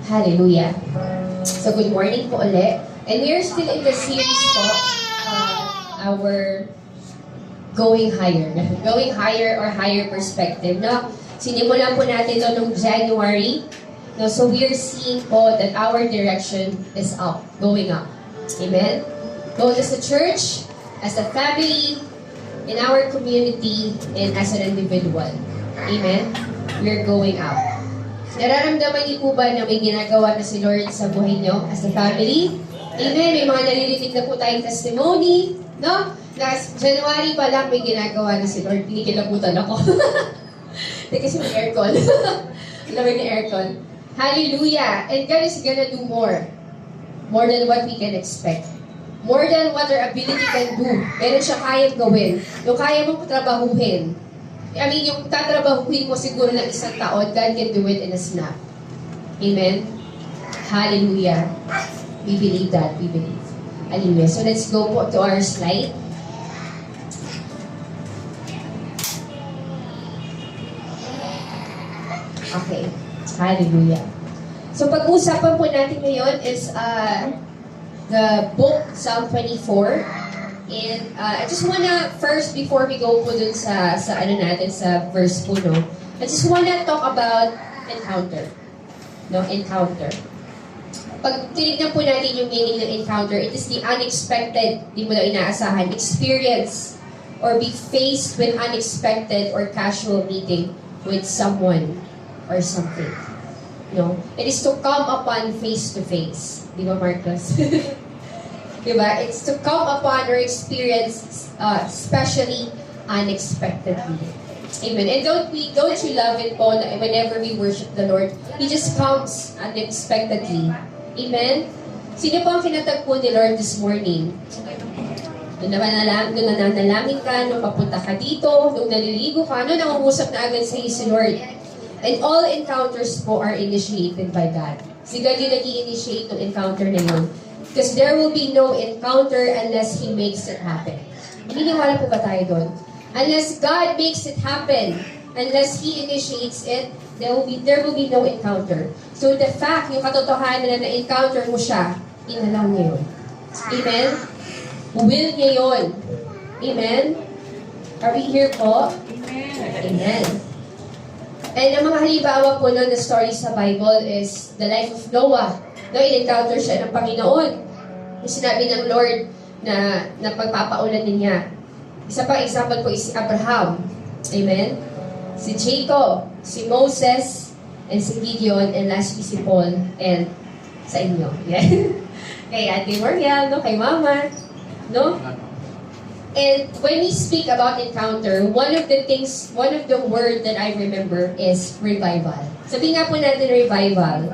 Hallelujah. So good morning po ulit. And we are still in the series po, our Going Higher. Going Higher or Higher Perspective. No? Sinimulan po natin ito noong January. No? So we are seeing po that our direction is up, going up. Amen? Both as a church, as a family, in our community, and as an individual. Amen? We are going up. Nararamdaman niyo po ba na may ginagawa na si Lord sa buhay niyo as a family? Amen. May mga naririnig na po tayong testimony. No? Last January pa lang may ginagawa na si Lord. Pinikilabutan ako. Kasi may aircon. Lamig ng aircon. Hallelujah. And God is gonna do more. More than what we can expect. More than what our ability can do. Meron siya kayang gawin. Yung kaya mong trabahuhin. Yung tatrabahuhin mo siguro ng isang taon, God can do it in a snap. Amen? Hallelujah. We believe that. We believe. Hallelujah. So let's go po to our slide. Okay. Hallelujah. So pag-uusapan po natin ngayon is the book, Psalm 24. And I just wanna, first, before we go po dun sa verse po, no? I just wanna talk about encounter. No, encounter. Pag tinignan po natin yung meaning ng encounter, it is the unexpected, di mo na inaasahan, experience or be faced with unexpected or casual meeting with someone or something. No? It is to come upon face to face. Di ba, Marcos? Diba? It's to come upon or experience especially unexpectedly. Amen. And don't you love it po na whenever we worship the Lord, He just comes unexpectedly. Amen? Sino po ang kinatagpo ni Lord this morning? Doon nananalangin ka, nung papunta ka dito, nung naliligo ka, nung nangungusap na agad sa iyo si Lord. And all encounters po are initiated by God. Si God yung nag-i-initiate ng encounter na yun. Because there will be no encounter unless He makes it happen. Naniniwala po ba tayo doon? Unless God makes it happen, unless He initiates it, there will be no encounter. So the fact, yung katotohanan na na-encounter mo siya, inalaw niya yun. Amen? Will niya yun. Amen? Are we here po? Amen. And ang mga halimbawa po nun na story sa Bible is the life of Noah. No, in-encounter siya ng Panginoon. Yung sinabi ng Lord na pagpapaulanin niya. Isa pang example po is si Abraham. Amen? Si Jacob, si Moses, and si Gideon, and lastly si Paul, and sa inyo. Yeah. Kay Ate Mariel, no? Kay Mama. No? And when we speak about encounter, one of the word that I remember is revival. Sabihin nga po natin revival.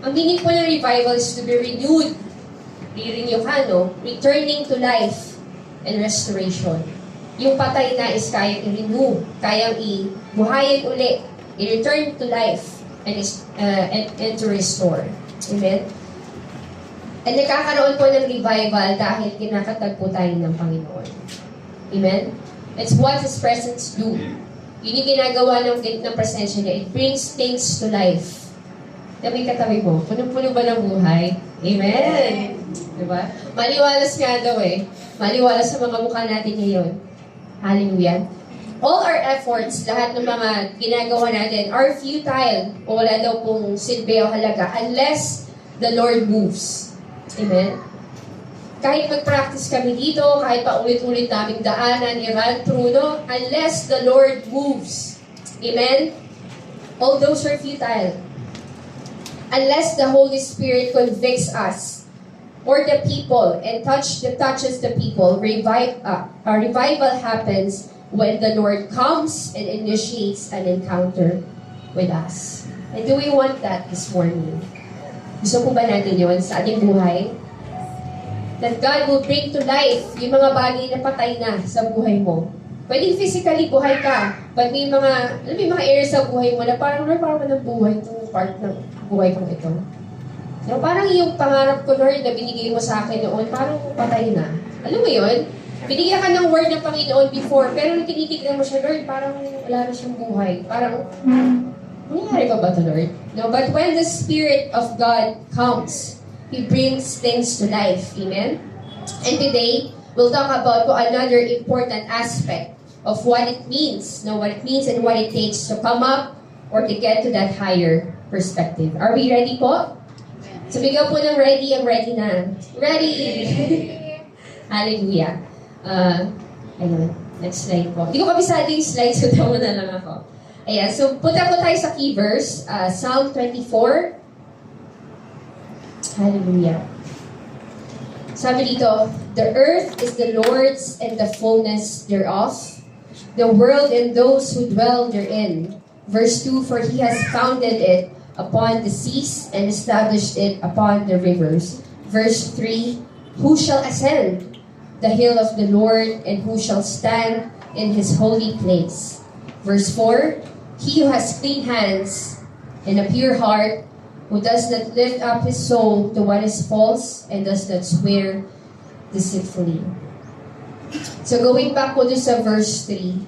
Ang meaning po ng revival is to be renewed. Re-renew ka, no? Returning to life and restoration. Yung patay na is kayang i-renew, kayang i-buhayin uli, i-return to life, and to restore. Amen? And nagkakaroon po ng revival dahil kinakatag po tayo ng Panginoon. Amen? It's what His presence do. Yun yung ginagawa ng presensya niya. It brings things to life. Na may katabi mo, punong-puno ba ng buhay? Amen! Diba? Maliwalas nga daw eh. Maliwalas sa mga mukha natin ngayon. Hallelujah. All our efforts, lahat ng mga ginagawa natin, are futile o wala daw pong silbi o halaga unless the Lord moves. Amen? Kahit mag-practice kami dito, kahit pa ulit-ulit naming daanan, i-run through, no? Unless the Lord moves. Amen? All those are futile. Unless the Holy Spirit convicts us or the people and touches the people, revival happens when the Lord comes and initiates an encounter with us. And do we want that this morning? Gusto po ba natin yun sa ating buhay? That God will bring to life yung mga bagay na patay na sa buhay mo. Pwedeng physically buhay ka, but may mga areas sa buhay mo na parang ng buhay itong part ng buhay kong ito. So, parang yung pangarap ko, Lord, na binigay mo sa akin noon, parang patay na. Alam mo yun? Binigyan ka ng word ng Panginoon before, pero nung tinitignan mo siya, Lord, parang wala na siyang buhay. Parang nangyayari pa ba ito, Lord? No, but when the Spirit of God comes, He brings things to life. Amen? And today, we'll talk about another important aspect of what it means, what it means and what it takes to come up or to get to that higher perspective. Are we ready po? Sabigaw po ng ready, I'm ready na. Ready! Hallelujah. Ayun, next slide po. Hindi ko kabisado yung slides, so tama na lang ako. Ayan, so punta po tayo sa key verse, Psalm 24. Hallelujah. Sabi dito, the earth is the Lord's and the fullness thereof, the world and those who dwell therein. Verse 2, for He has founded it upon the seas and established it upon the rivers. Verse 3, who shall ascend the hill of the Lord, and who shall stand in His holy place? Verse 4, he who has clean hands and a pure heart, who does not lift up his soul to what is false, and does not swear deceitfully. So going back po sa verse 3,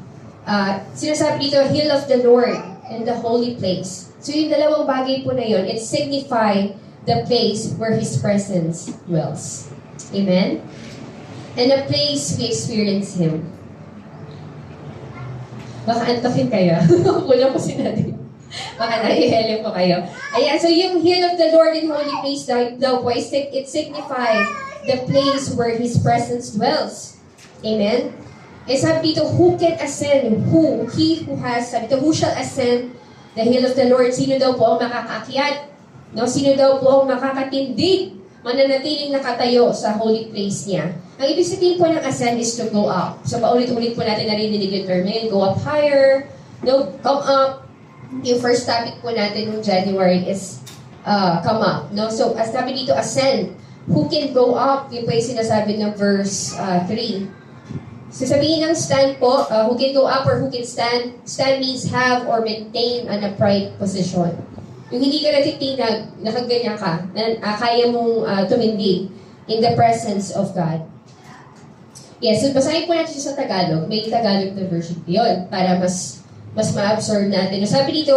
sinasabi dito, hill of the Lord and the holy place. So yung dalawang bagay po na yun, it signify the place where His presence dwells. Amen? And a place we experience Him. Baka antokin kayo. Wala po sinabi. Baka nahihili po kayo. Ayan, so yung hill of the Lord and holy place daw po, it signifies the place where His presence dwells. Amen? Eh sabi dito, who can ascend? Who? He who has, sabi dito, who shall ascend the hill of the Lord? Sino daw po ang makakaakyat? No? Sino daw po ang makakatindig? Mananatiling nakatayo sa holy place niya. Ang ibig sabihin po ng ascend is to go up. So paulit-ulit po natin narinig yung term na yun, go up higher, no, come up. Yung first topic po natin noong January is come up. No? So as sabi dito, ascend. Who can go up? Yung po yung sinasabi ng verse 3. So sabihin ng stand po, who can go up or who can stand. Stand means have or maintain an upright position. Yung hindi ka natitinag, nakaganyan ka, kaya mong tumindig in the presence of God. Yes, so basahin po natin sa Tagalog. May Tagalog na version yun para mas ma-absorb natin. Sabi dito,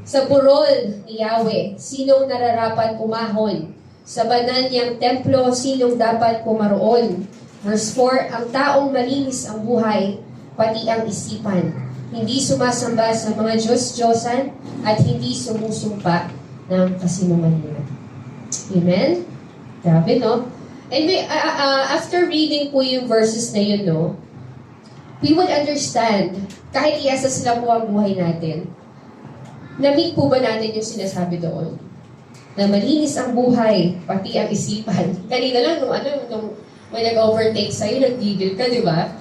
sa burol ni Yahweh, sinong nararapat umahon? Sa banal niyang templo, sinong dapat pumaroon? Verse 4, ang taong malinis ang buhay, pati ang isipan. Hindi sumasamba sa mga Diyos-Diyosan at hindi sumusumpa ng kasinungalingan. Amen? Grabe, no? And after reading po yung verses na yun, no, we would understand, kahit iasas lang po ang buhay natin, na-meet po ba natin yung sinasabi doon? Na malinis ang buhay, pati ang isipan. Kanina lang, nung may nag-overtake sa'yo, nag-gigil ka, di ba?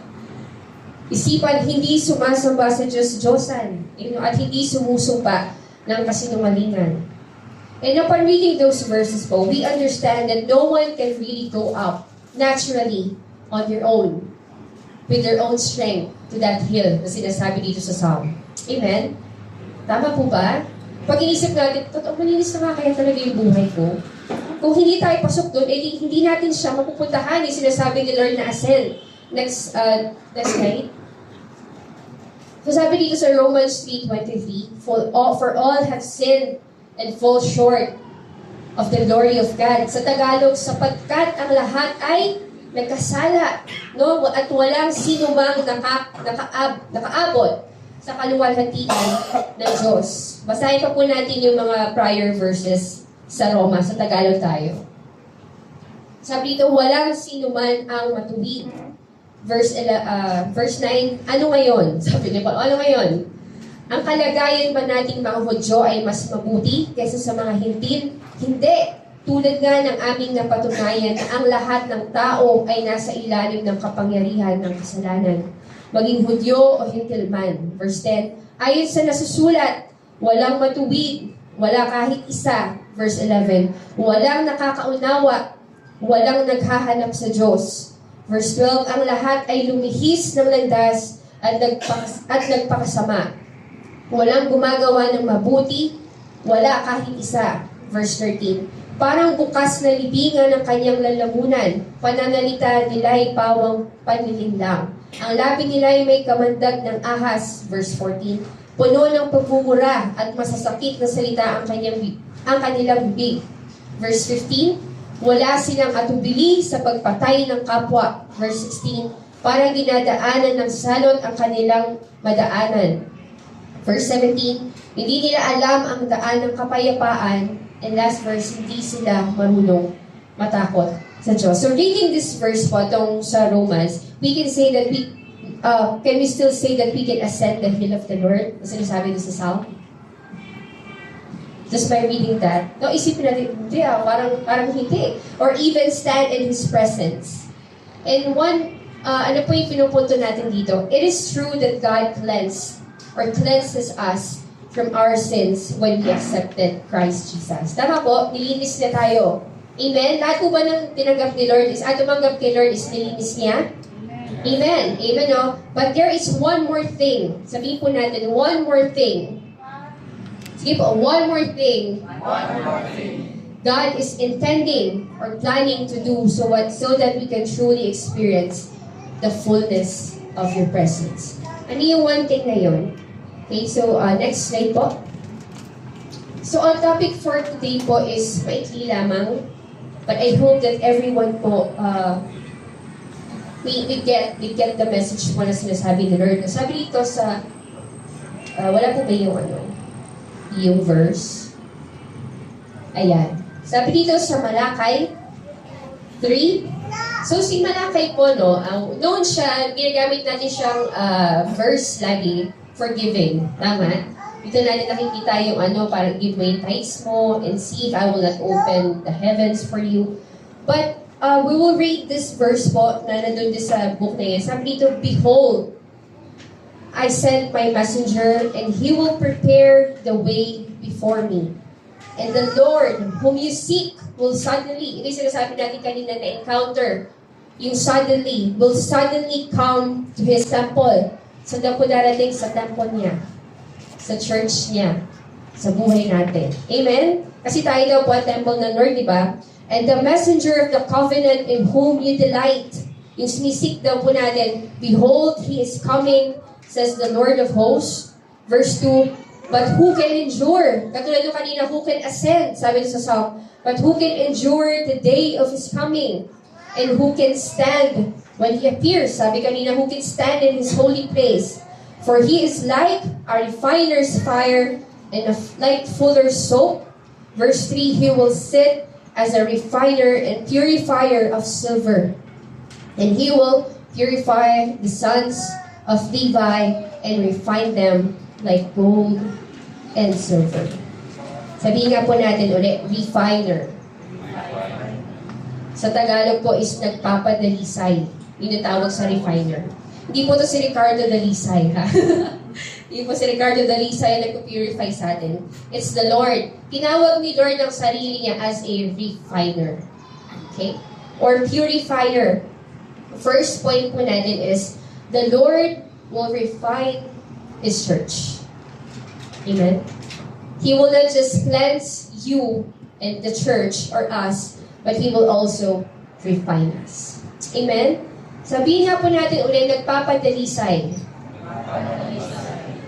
Isipan, hindi sumasamba sa Diyos-Diyosan, at hindi sumusumpa ng kasinungalingan. And upon reading those verses po, we understand that no one can really go up naturally on their own, with their own strength, to that hill na sinasabi dito sa Psalm. Amen? Tama po ba? Pag inisip natin, totoo, malinis na nga kaya talaga yung buhay ko. Kung hindi tayo pasok doon, hindi natin siya mapupuntahan yung sinasabi ni Lord na ascend. Next slide. So sabi dito sa Romans 3:23, for all have sinned and fall short of the glory of God. Sa Tagalog, sapagkat ang lahat ay nagkasala, no? At walang sino mang nakaabot sa kaluwalhatian ng Diyos. Basahin pa po natin yung mga prior verses sa Roma, sa Tagalog tayo. Sabi dito, walang sino man ang matuwid. Verse 9, ano ngayon? Sabi niya pa, ano ngayon? Ang kalagayan ba nating mga Hudyo ay mas mabuti kaysa sa mga Hintil? Hindi. Tulad nga ng aming napatunayan na ang lahat ng tao ay nasa ilalim ng kapangyarihan ng kasalanan. Maging Hudyo o Hintil man. Verse 10, ayon sa nasusulat, walang matuwid, wala kahit isa. Verse 11, walang nakakaunawa, walang naghahanap sa Diyos. Verse 12, ang lahat ay lumihis ng landas at nagpakasama. Walang gumagawa ng mabuti, wala kahit isa. Verse 13, parang bukas na libingan ng kanyang lalamunan, pananalita nila ay pawang panlilinlang. Ang labi nila ay may kamandag ng ahas. Verse 14, Puno ng pagmumura at masasakit na salita ang kanilang bibig. Verse 15, wala silang atubili sa pagpatay ng kapwa. Verse 16, parang dinadaanan ng salot ang kanilang madaanan. Verse 17, hindi nila alam ang daan ng kapayapaan. And last verse, hindi sila marunong matakot sa Diyos. So reading this verse po, itong sa Romans, we can say that can we still say that we can ascend the hill of the Lord? As sinasabi doon sa Psalm? Just by reading that. No, isipin natin, hindi parang hindi. Or even stand in His presence. And ano po yung pinupunto natin dito? It is true that God cleanses us from our sins when we accepted Christ Jesus. Tama po, nilinis na tayo. Amen? Lahat po ba ng tinanggap ni Lord tumanggap kay Lord is nilinis niya? Amen. Amen, no? But there is one more thing. Sabihin po natin, one more thing. Sige po, one more thing. God is intending or planning to do so that we can truly experience the fullness of your presence. Ano yung one thing na yun? Okay, so next slide po. So our topic for today po is maikli lamang, but I hope that everyone po we get the message po na sinasabi ni Lord. Sabi dito sa wala po ba yung verse? Ayan. Sabi dito sa Malakay 3. So si Malakay po, noon siya, ginagamit natin siyang verse lagi for giving. Tama? Dito natin nakikita yung parang give mo yung tithes mo and see if I will not open the heavens for you. But we will read this verse po na nandun din sa book na yan. Sabi dito, behold, I send my messenger and he will prepare the way before me. And the Lord whom you seek will suddenly, ito yung sinasabi natin kanina na encounter, yung suddenly, will suddenly come to His temple. So na po darating sa temple niya, sa church niya, sa buhay natin. Amen? Kasi tayo daw po ang temple ng Lord, di ba? And the messenger of the covenant in whom you delight. Yung sinisik daw po natin, behold, He is coming, says the Lord of hosts. Verse 2, but who can endure? Katulad nung kanina, who can ascend? Sabi sa Psalm, but who can endure the day of His coming? And who can stand when He appears? Sabi kanina, who can stand in His holy place? For He is like a refiner's fire and like fuller's soap. Verse 3, He will sit as a refiner and purifier of silver. And He will purify the sons of Levi and refine them like gold and silver. Sabihin nga po natin ulit, refiner. Sa Tagalog po is nagpapadalisay. Yung tawag sa refiner. Hindi po to si Ricardo Dalisay, ha? Hindi po si Ricardo Dalisay nagpo-purify sa atin. It's the Lord. Tinawag ni Lord ang sarili niya as a refiner. Okay? Or purifier. First point po natin is, the Lord will refine His church. Amen? He will not just cleanse you and the church or us, but He will also refine us. Amen? Sabihin nga po natin ulit, nagpapadalisay.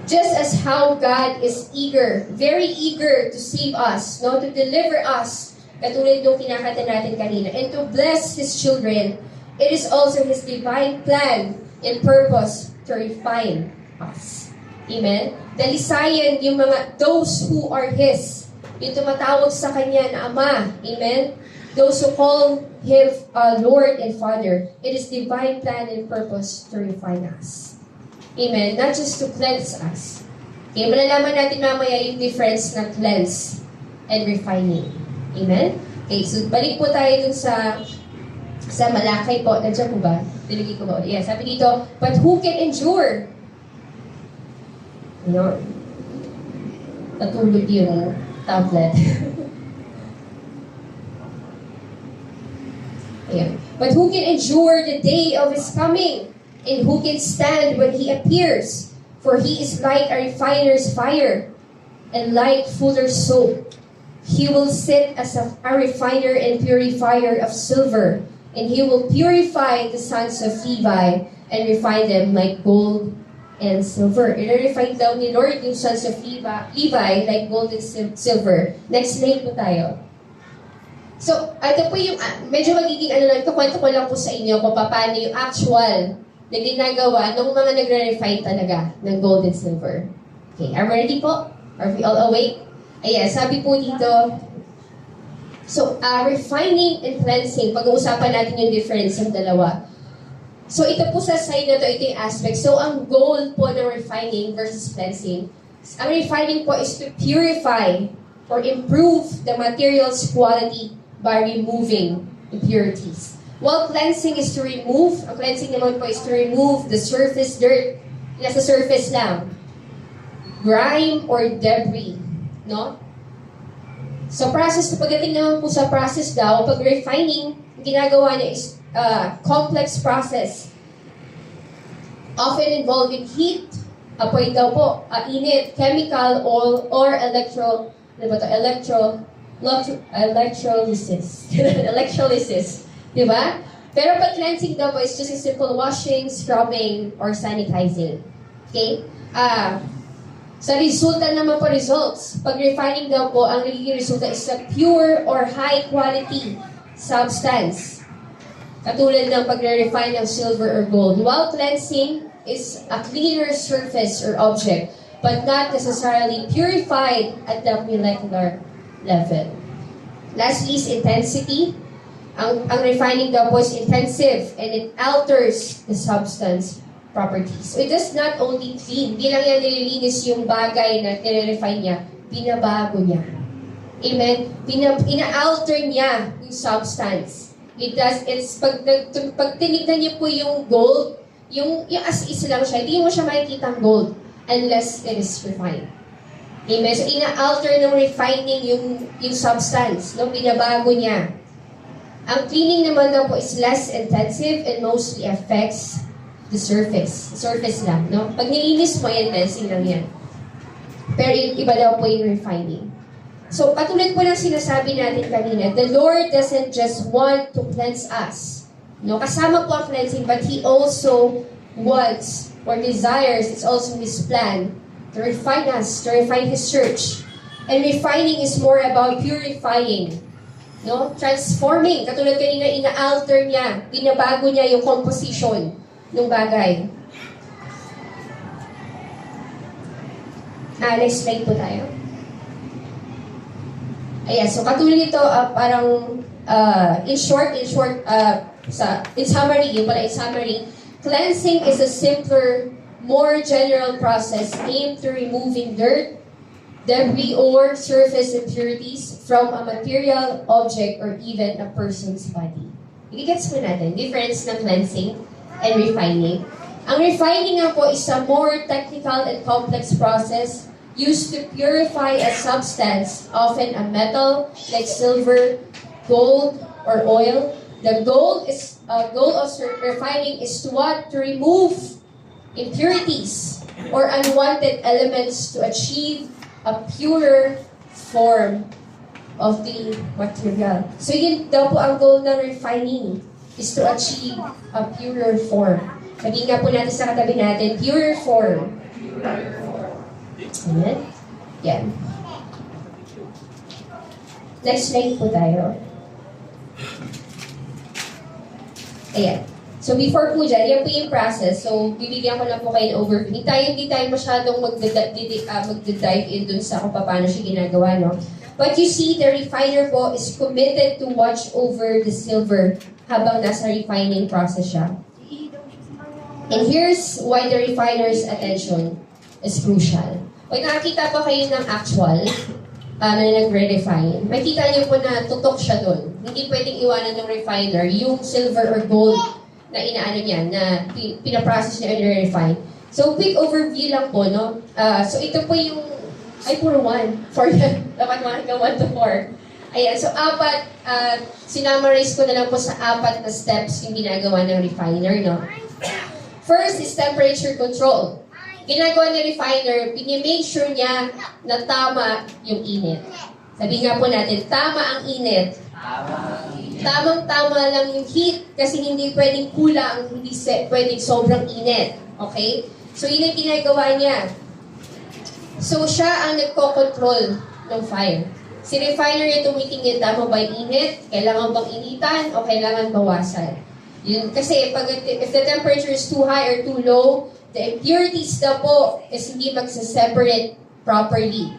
Just as how God is eager, very eager to save us, to deliver us, katulad nung kinakanta natin kanina, and to bless His children, it is also His divine plan and purpose to refine us. Amen? Dalisayan yung those who are His, yung tumatawag sa Kanya na Ama. Amen? Those who call Him Lord and Father, it is divine plan and purpose to refine us. Amen? Not just to cleanse us. Okay, malalaman natin mamaya yung difference ng cleanse and refining. Amen? Okay, so balik po tayo dun sa Malakay po. Nandiyan po ba? Dilagay ko ba? Yeah, sabi dito, but who can endure? Natulog yung tablet. Ayan. But who can endure the day of His coming? And who can stand when He appears? For He is like a refiner's fire and like fuller's soap. He will sit as a refiner and purifier of silver, and He will purify the sons of Levi and refine them like gold and silver. I-refine daw ni Lord yung sons of Levi like gold and silver. Next slide po tayo. So, ito po yung, medyo magiging lang, kukwento ko lang po sa inyo kung paano yung actual na ginagawa ng mga nagre-refine talaga ng gold and silver. Okay, are we ready po? Are we all awake? Ayan, sabi po dito, so, refining and cleansing, pag-uusapan natin yung difference ng dalawa. So, ito po sa side na to, ito yung aspect. So, ang goal po ng refining versus cleansing, ang refining po is to purify or improve the material's quality by removing impurities. While cleansing is to remove, ang cleansing naman po is to remove the surface dirt, nasa surface lang, grime or debris, no? So process, pagdating naman po sa process daw, pag refining, ginagawa niya is complex process, often involving heat, apoy daw po, init, chemical, oil, or electrolysis. Electrolysis. Di ba? Pero pag cleansing daw po is just a simple washing, scrubbing, or sanitizing. Okay? Sa resulta naman po results, pag refining daw po, ang nagiging resulta is a pure or high quality substance. Katulad ng pagre-refine ng silver or gold. While cleansing is a cleaner surface or object, but not necessarily purified at the molecular level. Lastly is intensity. Ang refining daw po is intensive and it alters the substance properties. So it does not only clean, di lang yan nililinis yung bagay na nire-refine niya, binabago niya. Amen? Ina-alter niya yung substance. Pag tinignan niyo po yung gold, yung as is lang siya, hindi mo siya makikita ang gold unless it is refined. Amen? So, ina-alter ng refining yung substance, no? Binabago niya. Ang cleaning naman daw po is less intensive and mostly affects the surface. Surface lang, no? Pag nilinis mo, yan, cleansing lang yan. Pero iba daw po yung refining. So, katulad po ng sinasabi natin kanina, the Lord doesn't just want to cleanse us. No? Kasama po ang cleansing, but He also wants or desires, it's also His plan, to refine us, to refine His church. And refining is more about purifying, no? Transforming. Katulad kanina, ina-alter niya, binabago niya yung composition ng bagay. Next slide po tayo. Ayan, so katulad nito, parang, in summary, cleansing is a simpler, more general process aimed to removing dirt, debris, or surface impurities from a material, object, or even a person's body. I-gets mo natin, difference ng cleansing and refining. Ang refining nga po is a more technical and complex process used to purify a substance, often a metal like silver, gold, or oil. The goal of refining is to what? To remove impurities or unwanted elements to achieve a purer form of the material. So yun daw po ang goal ng refining is to achieve a purer form. Sabihin nga po natin sa katabi natin, purer form. Ayan. Yan. Next slide po tayo. Ayan. So before po dyan, yan po yung process. So bibigyan ko lang po kayo ng overview. Hindi tayo masyadong mag-dive in dun sa kung paano siya ginagawa, no? But you see, the refiner po is committed to watch over the silver habang nasa refining process siya. And here's why the refiner's attention is crucial. Pag nakakita pa kayo ng actual na nagre-refine, makita niyo po na tutok siya doon. Hindi pwedeng iwanan ng refiner yung silver or gold na inaano niya, na pinaprocess niya and refine. So, quick overview lang po, no? So, ito po yung, puro 1. 4 dapat hanggang 1 to 4. Ayan, so 4, sinummarize ko na lang po sa 4 na steps yung ginagawa ng refiner, no? First is temperature control. Ginagawa ng refiner, pinimake sure niya na tama yung init. Sabi nga po natin, tama ang init. Tamang-tama lang yung heat kasi hindi pwedeng kulang, hindi pwedeng sobrang init. Okay? So, yun ang ginagawa niya. So, siya ang nagko-control ng fire. Si refiner yung tumitingin, tama ba yung init? Kailangan bang initan o kailangan bawasan? Yun, kasi if the temperature is too high or too low, the impurities na po is hindi magsa-separate properly.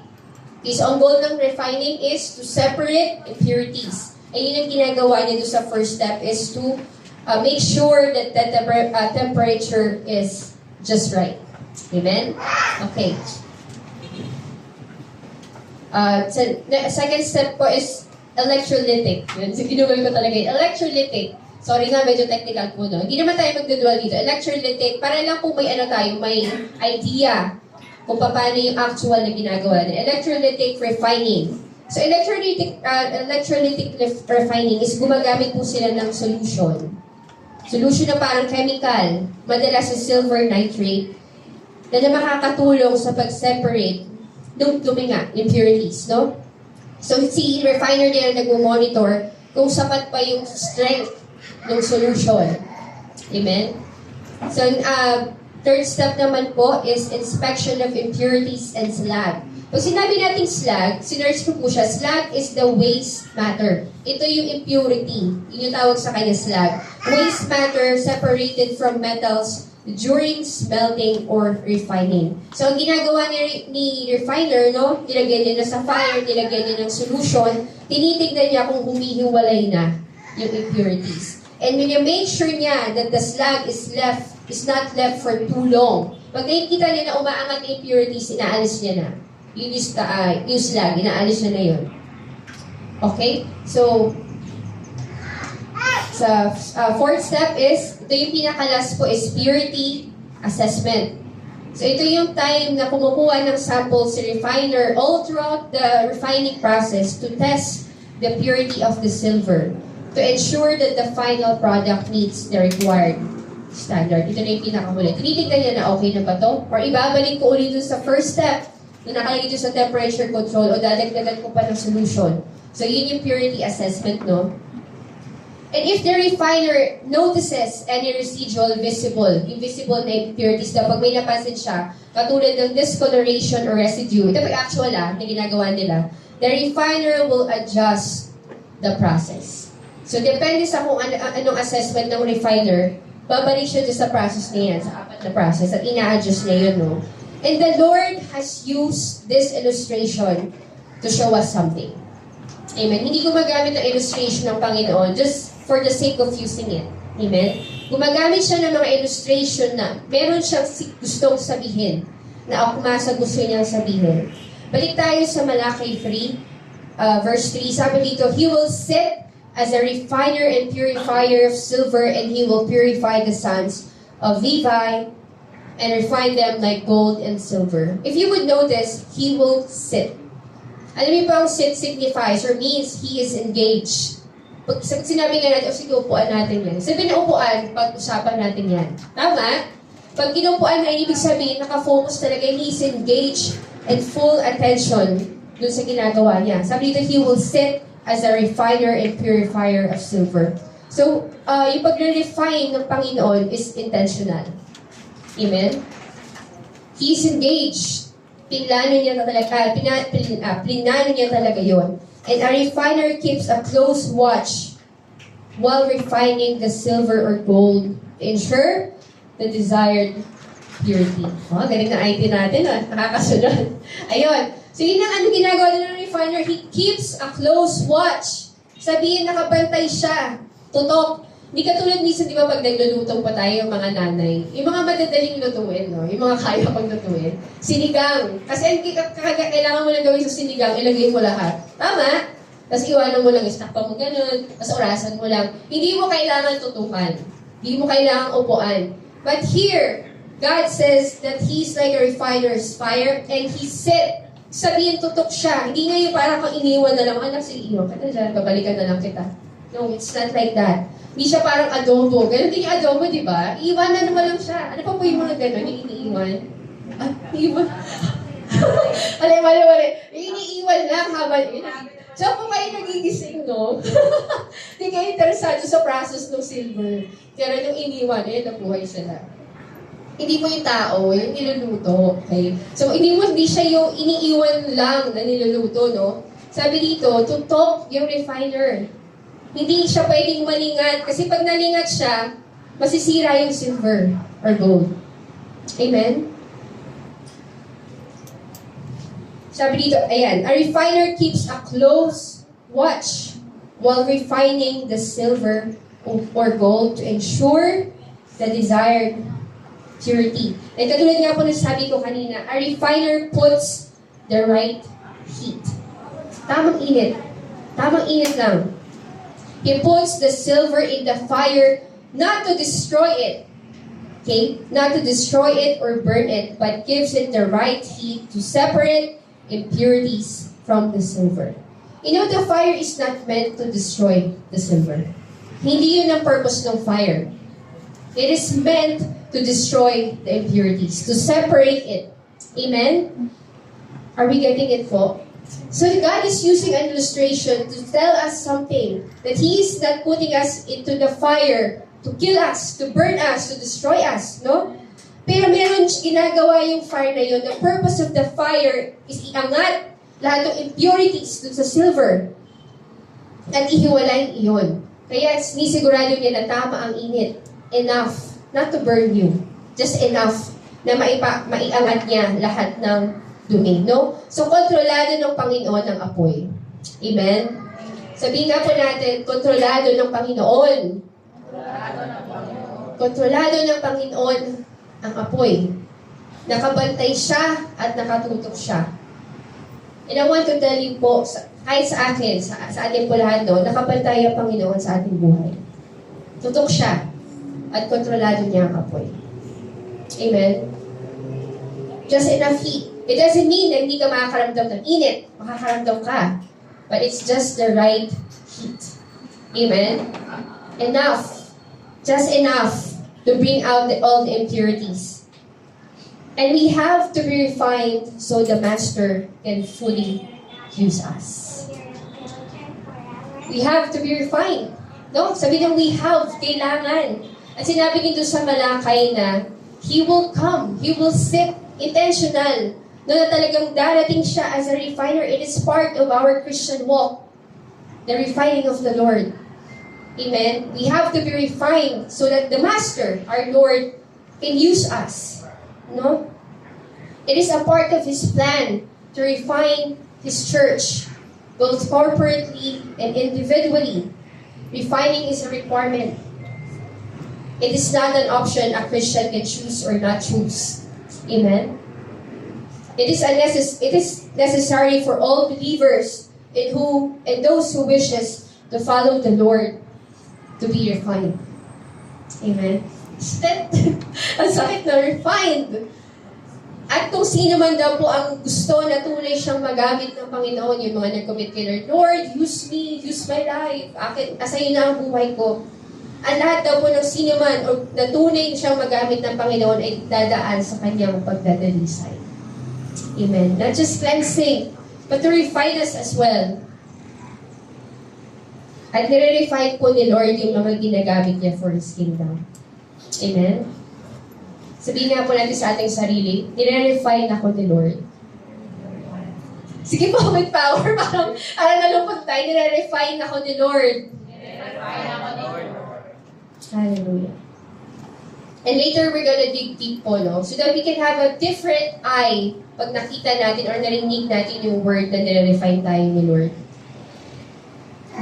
Okay, so ang goal ng refining is to separate impurities. And yun ang ginagawa niya doon sa first step is to make sure that the temperature is just right. Amen? Okay. Second step po is electrolytic. Yun, so ginugol ko talaga yun. Electrolytic. Sorry nga, medyo technical po, no? Hindi naman tayo magdudwal dito. Electrolytic, para lang po may may idea kung paano yung actual na ginagawa nila. Electrolytic refining. So, electrolytic refining is gumagamit po sila ng solution. Solution na parang chemical, madalas sa silver nitrate, na makakatulong sa pag-separate ng impurities, no? So, si refiner nila nag-monitor kung sapat pa yung strength ng solution. Amen? So, third step naman po is inspection of impurities and slag. Pag sinabi natin slag, sinerge ko po siya, slag is the waste matter. Ito yung impurity. Yun yung tawag sa kanya slag. Waste matter separated from metals during smelting or refining. So, ang ginagawa ni refiner, no? Nilagyan niya na sa fire, nilagyan niya ng solution, tinitignan niya kung humihiwalay na yung impurities. And when you make sure niya that the slag is not left for too long, pag nakikita niya na umaangat na impurities, inaalis niya na. Yung slag, inaalis niya na yun. Okay? So, sa fourth step is, ito yung pinakalas po is purity assessment. So ito yung time na kumukuha ng samples si refiner all throughout the refining process to test the purity of the silver to ensure that the final product meets the required standard. Ito na yung pinakamuli. Tinitignan niya na okay na ba to? Or ibabalik ko ulit dun sa first step na nakalagay dun sa temperature control o dadagdagan ko pa ng solution. So yun yung purity assessment, no? And if the refiner notices any residual invisible na impurities daw, pag may napansin siya, katulad ng discoloration or residue, ito pag actual na ginagawa nila, the refiner will adjust the process. So, depende sa kung anong assessment ng refiner, babalik siya sa process na yan, sa apat na process, at ina-adjust niya yun, no? And the Lord has used this illustration to show us something. Amen. Hindi gumagamit ng illustration ng Panginoon just for the sake of using it. Amen? Gumagamit siya ng mga illustration na meron siyang gustong sabihin na akma sa gusto niyang sabihin. Balik tayo sa Malaki 3, verse 3. Sabi dito, He will sit as a refiner and purifier of silver, and He will purify the sons of Levi and refine them like gold and silver. If you would notice, He will sit. Alam niyo pa ang sit signifies or means He is engaged. Pag sinabi nga natin, sige, upuan natin yan. Sabi na upuan, pag-usapan natin yan. Tama? Pag inupuan na, ibig sabihin, nakafocus talaga, he's engaged and full attention dun sa ginagawa niya. Sabi dito, he will sit as a refiner and purifier of silver. So, yung pagre-refine ng Panginoon is intentional. Amen? He's engaged. Pinlano niya talaga, plinano niya talaga yun. And a refiner keeps a close watch while refining the silver or gold to ensure the desired purity. Oh, galing na IT natin, nakakasunod. Ayun. So yun ang ginagawa ng refiner, he keeps a close watch. Sabihin, nakabantay siya. Tutok. Hindi katulad minsan, di ba, pag naglulutong pa tayo yung mga nanay, yung mga madadaling lutuin, no? Yung mga kaya pang lutuin, sinigang. Kasi kailangan mo lang gawin sa sinigang, ilagay mo lahat. Tama? Tapos iwanan mo lang, istak pa mo ganun, tapos orasan mo lang. Hindi mo kailangan tutukan. Hindi mo kailangan upuan. But here, God says that He's like a refiner's fire, and He set, sabihin tutok siya. Hindi nga yung parang kang iniwan na lang, anak, sige, iwan ka na dyan, babalikan na lang kita. No, it's not like that. Hindi siya parang adobo. Ganun din yung adobo, di ba? Iiwanan naman lang siya. Ano pa po yung mga ganun? Yung iniiwan? Iiwan? Mali. Yung iniiwan lang habang yun. So, kung kayo nagigising, no? Hindi kayo interesado sa process ng silver. Pero yung iniwan, nabuhay sila. Hindi mo yung tao, yung niluluto. Okay? So, hindi siya yung iniiwan lang na niluluto, no? Sabi dito, tutok yung refiner. Hindi siya pwedeng malingat. Kasi pag nalingat siya, masisira yung silver or gold. Amen? Sabi dito, ayan, a refiner keeps a close watch while refining the silver or gold to ensure the desired purity. And katulad nga po na sabi ko kanina, a refiner puts the right heat. Tamang init. Tamang init lang. He puts the silver in the fire not to destroy it. Okay? Not to destroy it or burn it, but gives it the right heat to separate impurities from the silver. You know, the fire is not meant to destroy the silver. Hindi yun ang purpose ng fire. It is meant to destroy the impurities, to separate it. Amen? Are we getting it po? So God is using an illustration to tell us something, that He is not putting us into the fire to kill us, to burn us, to destroy us, no? Pero meron ginagawa yung fire na yun. The purpose of the fire is iangat lahat ng impurities dun sa silver at ihiwalay iyon. Kaya sinisigurado niya na tama ang init. Enough, not to burn you. Just enough na maiangat niya lahat ng dumi, no? So, kontrolado ng Panginoon ang apoy. Amen? Sabihin nga po natin, kontrolado ng Panginoon. Kontrolado ng Panginoon ang apoy. Nakabantay siya at nakatutok siya. And I want to tell you po, kahit sa akin, sa ating po lahat, no, nakabantay ang Panginoon sa ating buhay. Tutok siya at kontrolado niya ang apoy. Amen? Just enough heat. It doesn't mean na hindi ka makakaramdam ng init. Makakaramdam ka. But it's just the right heat. Amen? Enough. Just enough to bring out all the impurities. And we have to be refined so the Master can fully use us. We have to be refined. No? Sabi ng we have, kailangan. At sinabi nito sa Malakay na He will come. He will sit intentional. No, na talagang darating siya as a refiner. It is part of our Christian walk. The refining of the Lord. Amen? We have to be refined so that the Master, our Lord, can use us. No? It is a part of His plan to refine His church, both corporately and individually. Refining is a requirement. It is not an option a Christian can choose or not choose. Amen? It is necessary for all believers and those who wishes to follow the Lord to be refined. Amen? Ang sakit na refined. At kung sino man daw po ang gusto na tunay siyang magamit ng Panginoon, yung mga nag-commit kay Lord, use me, use my life. Asayo na ang buhay ko. Ang lahat daw po ng sino man o na tunay siyang magamit ng Panginoon ay dadaan sa kanyang pagdadalisay. Amen. Not just cleansing, but to refine us as well. At nire-refine po ni Lord yung mga ginagamit niya for His kingdom. Amen? Sabihin nga po natin sa ating sarili, nire-refine ako ni Lord. Sige po, with power. Parang nalupag tayo, nire-refine ako ni Lord. Nire-refine ako ni Lord. Hallelujah. And later, we're gonna dig deep po, no? So that we can have a different eye pag nakita natin or narinig natin yung word na nire-refine tayo ni Lord.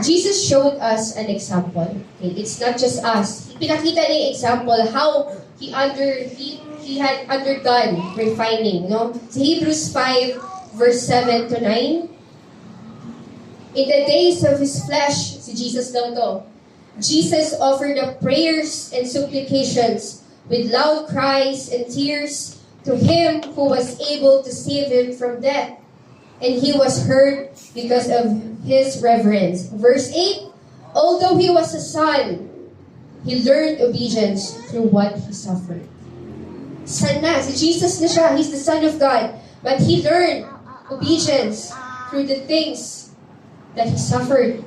Jesus showed us an example. Okay? It's not just us. Pinakita niya yung example how he had undergone refining. No? Sa Hebrews 5, verse 7 to 9, in the days of His flesh, si Jesus daw to, Jesus offered up prayers and supplications with loud cries and tears to Him who was able to save Him from death. And He was heard because of His reverence. Verse 8, although He was a son, He learned obedience through what He suffered. Son na, si Jesus na siya, He's the Son of God. But He learned obedience through the things that He suffered.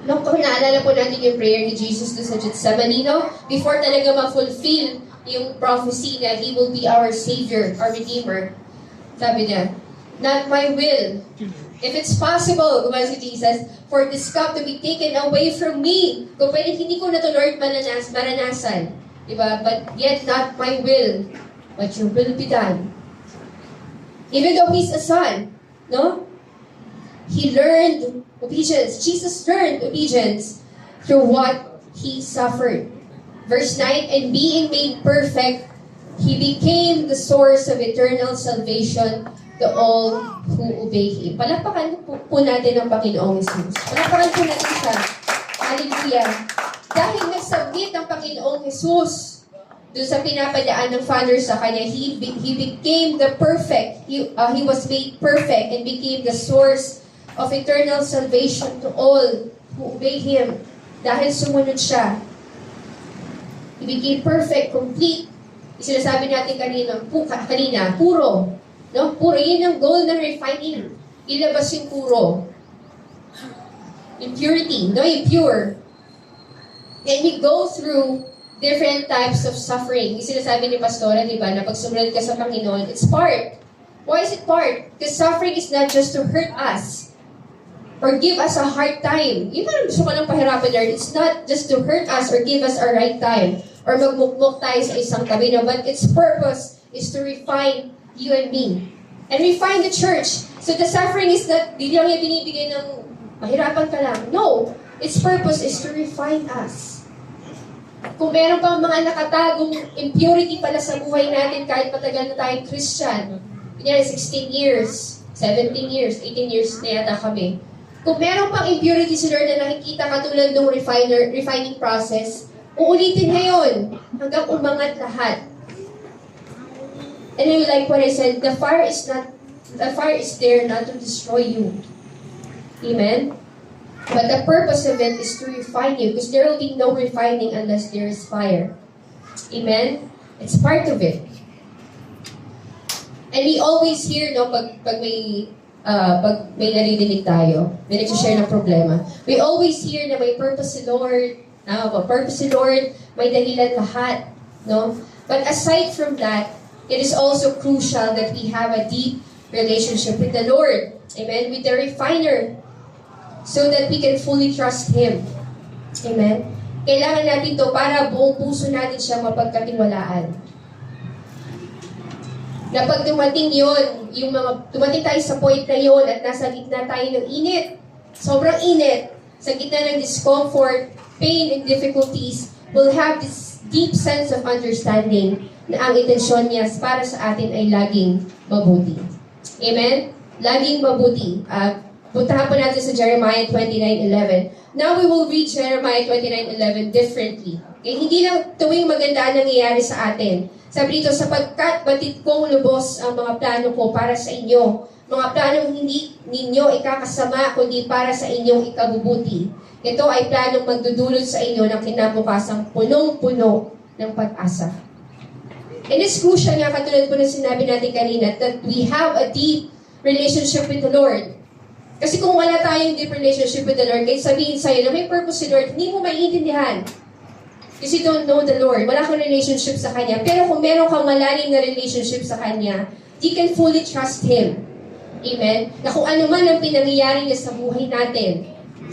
No, kung naalala po natin yung prayer ni Jesus doon sa Gethsemane, no? Before talaga ma-fulfill yung prophecy na He will be our Savior, our Redeemer. Sabi niya, not my will. If it's possible, gumana si Jesus, for this cup to be taken away from me. Kung pwede, hindi ko na to, Lord, maranasan. Diba? But yet not my will, but your will be done. Even though He's a Son, no? He learned obedience. Jesus learned obedience through what He suffered. Verse 9, and being made perfect, He became the source of eternal salvation to all who obey Him. Palakpakan po natin ang Panginoong Jesus. Palakpakan po natin siya. Hallelujah. Dahil nagsubmit ang Panginoong Jesus doon sa pinapadaan ng Father sa Kanya, He became the perfect. He was made perfect and became the source of eternal salvation to all who obey Him. Dahil sumunod siya. He became perfect, complete. Sinasabi natin kanina, puro. No? Puro, yun ang goal ng refining. Ilabas yung puro. Impurity, no? Impure. And we go through different types of suffering. Yung sinasabi ni Pastora, di ba, na pag sumunod ka sa Panginoon, it's part. Why is it part? Because suffering is not just to hurt us or give us a hard time. Yung parang gusto ko lang pahirapan there, it's not just to hurt us or give us a right time or magmukmuk tayo sa isang tabi, no? But its purpose is to refine you and me. And refine the church. So the suffering is not, di lang yung binibigay ng mahirapan ka lang. No. Its purpose is to refine us. Kung meron pang mga nakatagong impurity pala sa buhay natin kahit patagal na tayong Christian, kunyari 16 years, 17 years, 18 years na yata kami. Kung meron pang impurity si Lord na nakikita katulad ng refining process, uulitin ngayon hanggang umangat lahat. And then, like what I said, the fire is there not to destroy you. Amen? But the purpose of it is to refine you, because there will be no refining unless there is fire. Amen? It's part of it. And we always hear, no, pag may naririnig tayo, may nagsishare ng problema, we always hear na may purpose si Lord, purpose si Lord, may dahilan lahat, no? But aside from that, it is also crucial that we have a deep relationship with the Lord. Amen? With the refiner. So that we can fully trust Him. Amen? Kailangan natin to para buong puso natin siya mapagkatiwalaan. Na pag dumating yun, dumating tayo sa point na yun at nasa gitna tayo ng init, sobrang init, sa gitna ng discomfort, pain, and difficulties, we'll have this deep sense of understanding na ang intensyon niya para sa atin ay laging mabuti. Amen? Laging mabuti. Puntahan po natin sa Jeremiah 29:11. Now we will read Jeremiah 29:11 differently. Okay? Hindi lang tuwing maganda ang nangyayari sa atin. Sabi dito, sapagkat batid kong lubos ang mga plano ko para sa inyo. Mga planong hindi ninyo ikakasama, kundi para sa inyong ikabubuti. Ito ay planong magdudulot sa inyo ng kinabukasang punong-puno ng pag-asa. And it's crucial nga, katulad po na sinabi natin kanina, that we have a deep relationship with the Lord. Kasi kung wala tayong deep relationship with the Lord, kahit sabihin sa'yo na may purpose si Lord, hindi mo maiintindihan. Kasi you don't know the Lord. Wala kang relationship sa Kanya. Pero kung meron kang malalim na relationship sa Kanya, you can fully trust Him. Amen? Na kung ano man ang pinangyayari niya sa buhay natin,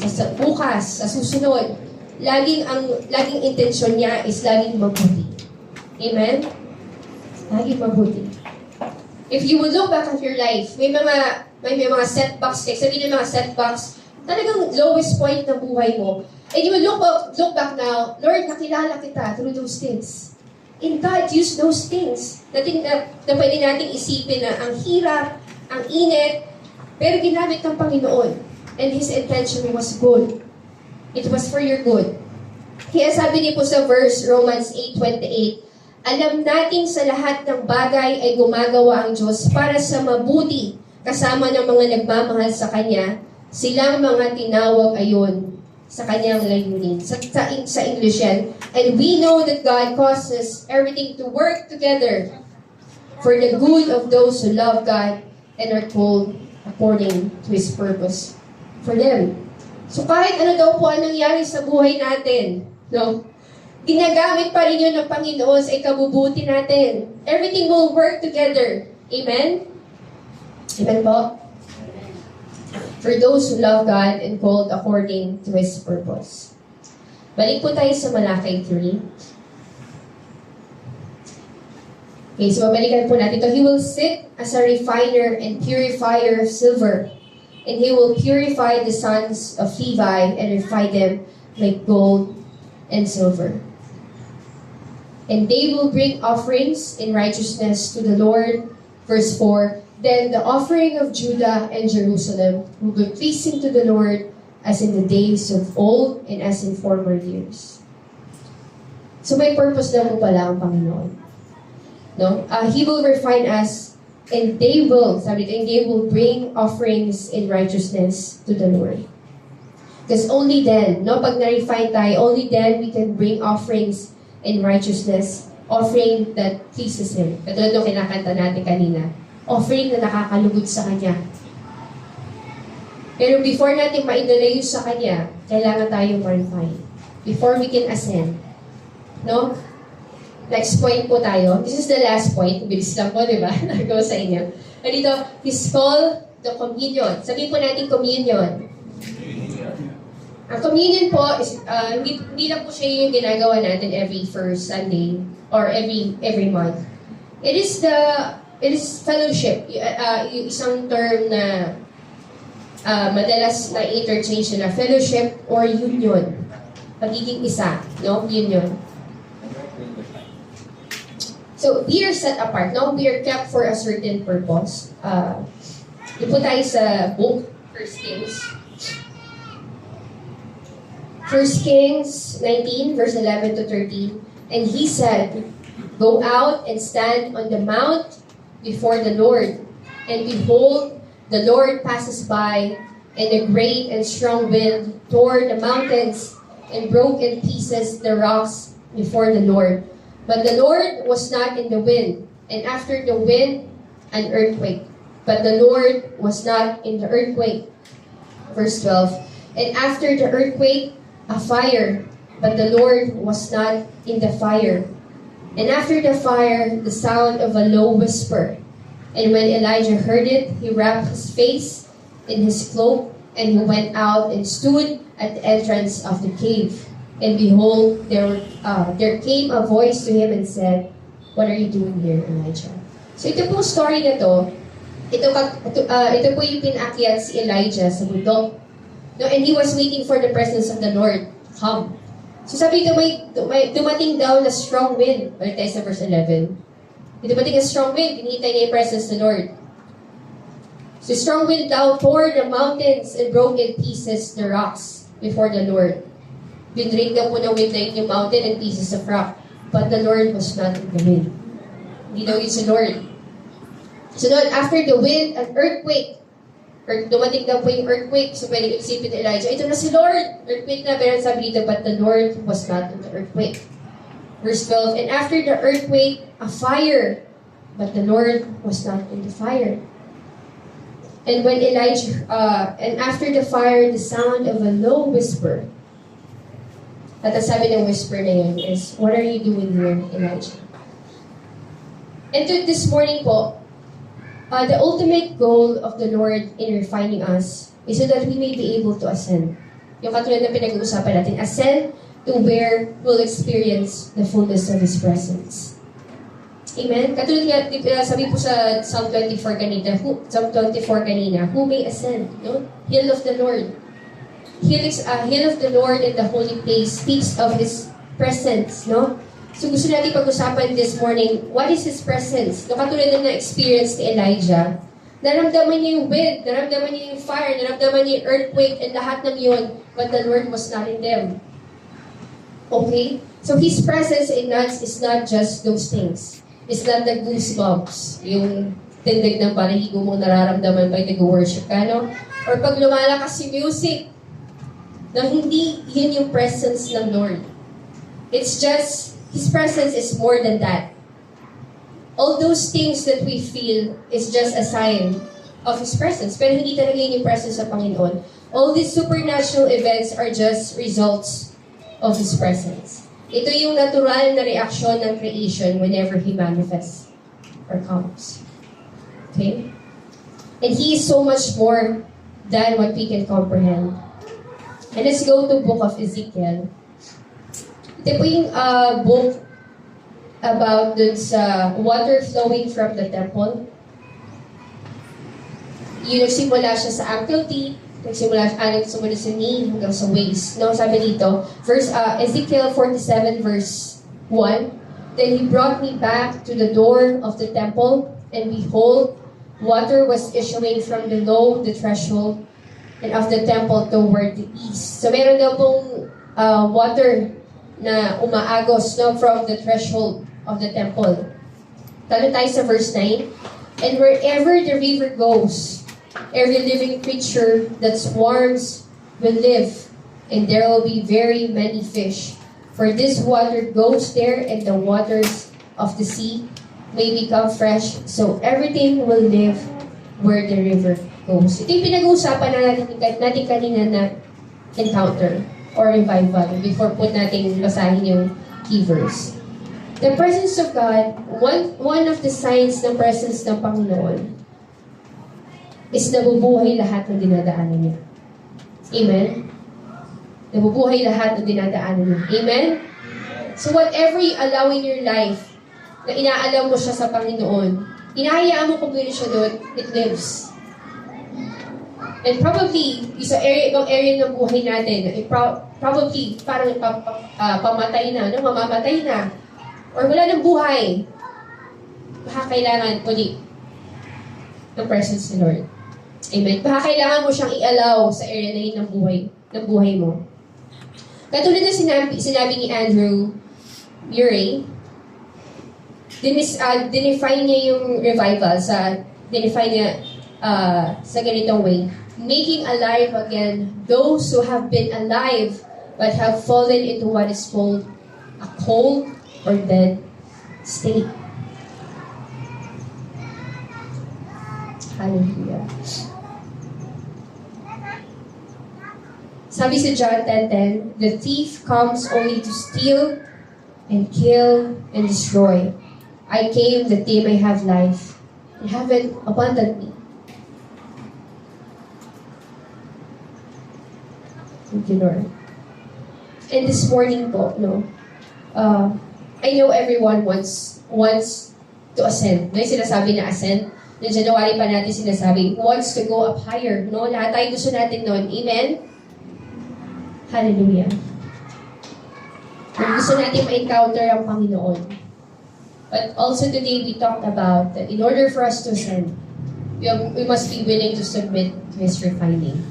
sa bukas, sa susunod, laging intensyon niya is laging mabuti. Amen? Laging mabuti. If you would look back at your life, may mga setbacks, sabihin ng mga setbacks, talagang lowest point ng buhay mo. And you will look back now, Lord, nakilala kita through those things. And God used those things na pwede nating isipin na ang hirap, ang init, pero ginamit ng Panginoon. And His intention was good. It was for your good. Kaya sabi niyo po sa verse, Romans 8:28, alam natin sa lahat ng bagay ay gumagawa ang Diyos para sa mabuti kasama ng mga nagmamahal sa Kanya, silang mga tinawag ayon sa Kanyang layunin. Sa English yan. And we know that God causes everything to work together for the good of those who love God and are called according to His purpose for them. So kahit ano daw po ang nangyari sa buhay natin, no? Ginagamit pa rin yun ng Panginoon sa ikabubuti natin. Everything will work together. Amen? Amen po? For those who love God and called according to His purpose. Balik po tayo sa Malakay 3. Okay, so babalikan po natin ito. He will sit as a refiner and purifier of silver, and He will purify the sons of Levi and refine them like gold and silver. And they will bring offerings in righteousness to the Lord. Verse 4, then the offering of Judah and Jerusalem will be pleasing to the Lord as in the days of old and as in former years. So may purpose na po pala ang Panginoon. No? He will refine us, and they will, sabi ito, and they will bring offerings in righteousness to the Lord. Because only then, no, pag na-refine tayo, only then we can bring offerings in righteousness, offering that pleases Him. Katulad nung kinakanta natin kanina, offering na nakakalugod sa Kanya. Pero before natin maidalayo sa Kanya, kailangan tayong ma-refine. Before we can ascend. No? Next point po tayo. This is the last point. Bilis lang po, di ba? Nagawa sa inyo. Dito, His call to communion. Sabihin po natin communion. Ang communion po, is, hindi lang po siya yung ginagawa natin every first Sunday or every month. It is fellowship. Yung isang term na madalas na interchange na fellowship or union. Pagiging isa, no? Union. So, we are set apart. No? We are kept for a certain purpose. Ito po tayo sa book, 1 Kings. 1 Kings 19, verse 11 to 13. And he said, go out and stand on the mount before the Lord. And behold, the Lord passes by, and a great and strong wind tore the mountains and broke in pieces the rocks before the Lord. But the Lord was not in the wind, and after the wind, an earthquake. But the Lord was not in the earthquake. Verse 12. And after the earthquake, a fire. But the Lord was not in the fire. And after the fire, the sound of a low whisper. And when Elijah heard it, he wrapped his face in his cloak, and he went out and stood at the entrance of the cave. And behold, there came a voice to him and said, what are you doing here, Elijah? So ito pong story na to, ito po yung pinakyat si Elijah sa bundok. No, and he was waiting for the presence of the Lord to come. So sabi ito, may dumating daw na strong wind. Balik tayo sa verse 11. May dumating na strong wind, hinihintay niya yung presence of the Lord. So strong wind daw tore the mountains and broke in pieces the rocks before the Lord. Binring daw po ng wind na yung mountain and pieces of rock. But the Lord was not in the wind. Hindi daw yun si Lord. So noon, after the wind, an earthquake. Or dumating daw po yung earthquake. So pwede isipin ni Elijah, ito na si Lord! Earthquake na, pero sabi dito, but the Lord was not in the earthquake. Verse 12, and after the earthquake, a fire. But the Lord was not in the fire. And when and after the fire, the sound of a low whisper. At ang sabi ng whisper na yun is, what are you doing here, Elijah? And this morning po, the ultimate goal of the Lord in refining us is so that we may be able to ascend. Yung katulad na pinag-uusapan natin, ascend to where we'll experience the fullness of His presence. Amen? Katulad nga, sabi po sa Psalm 24 kanina, who may ascend? No? Hill of the Lord. Hill of the Lord in the holy place speaks of His presence, no? So gusto natin pag-usapan this morning, what is His presence? No, katulad na na-experience ni Elijah, naramdaman niya yung wind, naramdaman niya yung fire, naramdaman niya yung earthquake, and lahat ng yun, but the Lord was not in them. Okay? So His presence in us is not just those things. It's not the goosebumps, yung tindig ng panahigo mo nararamdaman pag nag-worship ka, no? Or pag lumalakas yung music, na hindi yun yung presence ng Lord. It's just, His presence is more than that. All those things that we feel is just a sign of His presence. Pero hindi talaga yun yung presence ng Panginoon. All these supernatural events are just results of His presence. Ito yung natural na reaksyon ng creation whenever He manifests or comes. Okay? And He is so much more than what we can comprehend. And let's go to book of Ezekiel. Ito po yung book about dun sa water flowing from the temple. Yung nagsimula siya sa ankle deep, nagsimula sa knee hanggang sa waist. No, sabi dito, Ezekiel 47 verse 1, Then he brought me back to the door of the temple, and behold, water was issuing from below the threshold and of the temple toward the east. So meron daw pong water na umaagos, no, from the threshold of the temple. Talo tayo sa verse 9. And wherever the river goes, every living creature that swarms will live, and there will be very many fish. For this water goes there, and the waters of the sea may become fresh, so everything will live where the river goes. Ito yung pinag-uusapan natin kanina na encounter or revival before po natin basahin yung key verse. The presence of God, one of the signs ng presence ng Panginoon is nabubuhay lahat ng dinadaanan niya. Amen? Nabubuhay lahat ng dinadaanan niya. Amen? So whatever you allow in your life, na inaalam mo siya sa Panginoon, inahayaan mo kung gano'n siya doon, it lives. And probably, ibang area ng buhay natin, probably, parang pamatay na, no? Mamamatay na, or wala ng buhay, baka kailangan ulit ng presence ni Lord. Amen. Baka kailangan mo siyang i-allow sa area na yun ng buhay mo. Katulad na sinabi ni Andrew Murray, dinefine niya yung revival sa ganitong way. Making alive again those who have been alive but have fallen into what is called a cold or dead state. Hallelujah. Sabi sa John 10:10, the thief comes only to steal and kill and destroy. I came that they may have life and have it abundantly. Thank you, Lord. And this morning po, I know everyone wants to ascend. No, yung sinasabi na ascend. Noong January pa natin sinasabi, wants to go up higher. No? Lahat tayo gusto natin noon. Amen? Hallelujah. Gusto natin ma-encounter ang Panginoon. But also today, we talked about that in order for us to ascend, we must be willing to submit to His refining.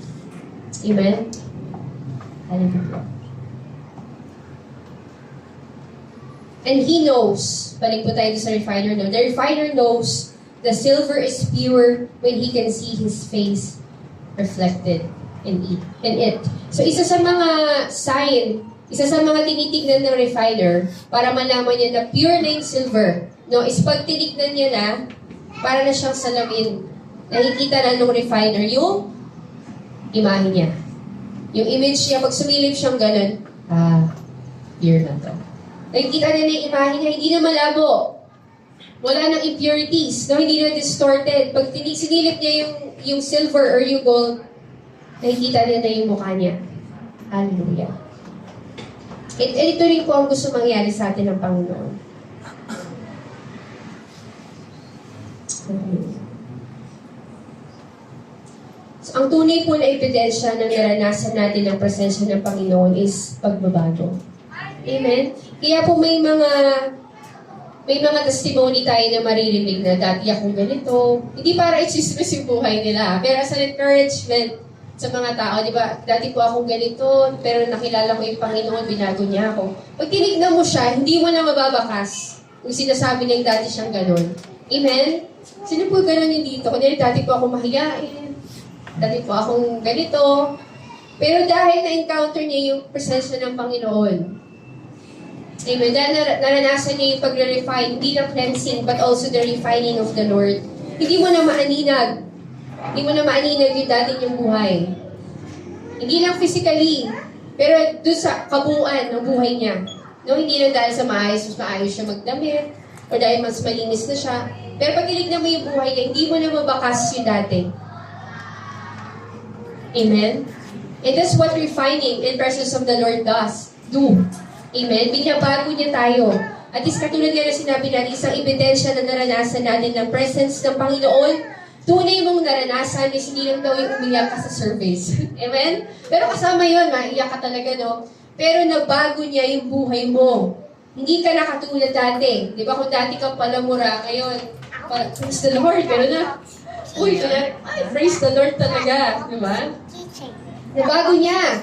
Amen? Hallelujah. And He knows, balik po tayo sa refiner, no? The refiner knows the silver is pure when he can see His face reflected in it. So isa sa mga sign, isa sa mga tinitignan ng refiner para malaman niya na pure na yung silver, no, is pag tinignan niya na, para na siyang salamin, nakikita na ng refiner yung imahe niya. Yung image niya, pag sumilip siyang ganun, pure na to. Nakikita na yung imahe niya, hindi na malabo. Wala nang impurities, no? Hindi na distorted. Pag sinilip niya yung silver or yung gold, nakikita niya na yung mukha niya. Hallelujah. Ito rin po ang gusto mangyari sa atin ng Panginoon. So, ang tunay po na ebidensya ng naranasan natin ng presensya ng Panginoon is pagbabago. Amen? Kaya po may mga testimony tayo na maririnig na dati akong ganito. Hindi para i-chismis yung buhay nila, pero as an encouragement sa mga tao, di ba? Dati po akong ganito, pero nakilala ko yung Panginoon, binago niya ako. Pag tinignan mo siya, hindi mo na mababakas kung sinasabi niya dati siyang ganon. Amen? Sino po ganon yung dito? Kunyari, dati po ako mahiyain. Dati po akong ganito. Pero dahil na-encounter niya yung presensya ng Panginoon, amen. Dahil naranasan niya yung pag-refine, hindi lang cleansing, but also the refining of the Lord. Hindi mo na maaninag. Hindi mo na maaninag yung dati niyong buhay. Hindi lang physically, pero doon sa kabuuan ng buhay niya. No, hindi lang dahil sa mas maayos siya magdamit, o dahil mas malinis na siya. Pero pag tinignan mo yung buhay niya, hindi mo na mabakas yung dati. Amen? And that's what refining in presence of the Lord do. Amen? Binabago niya tayo. At is katulad nga na sinabi natin, isang ebidensya na naranasan natin ng presence ng Panginoon, tunay mong naranasan is hindi lang daw yung umiyak ka sa service. Amen? Pero kasama yun, maiyak ka talaga, no? Pero nabago niya yung buhay mo. Hindi ka na katulad dati. Di ba kung dati kang palamura, ngayon, praise the Lord, gano'n na. Uy, praise the Lord talaga. Di ba? Nabago niya.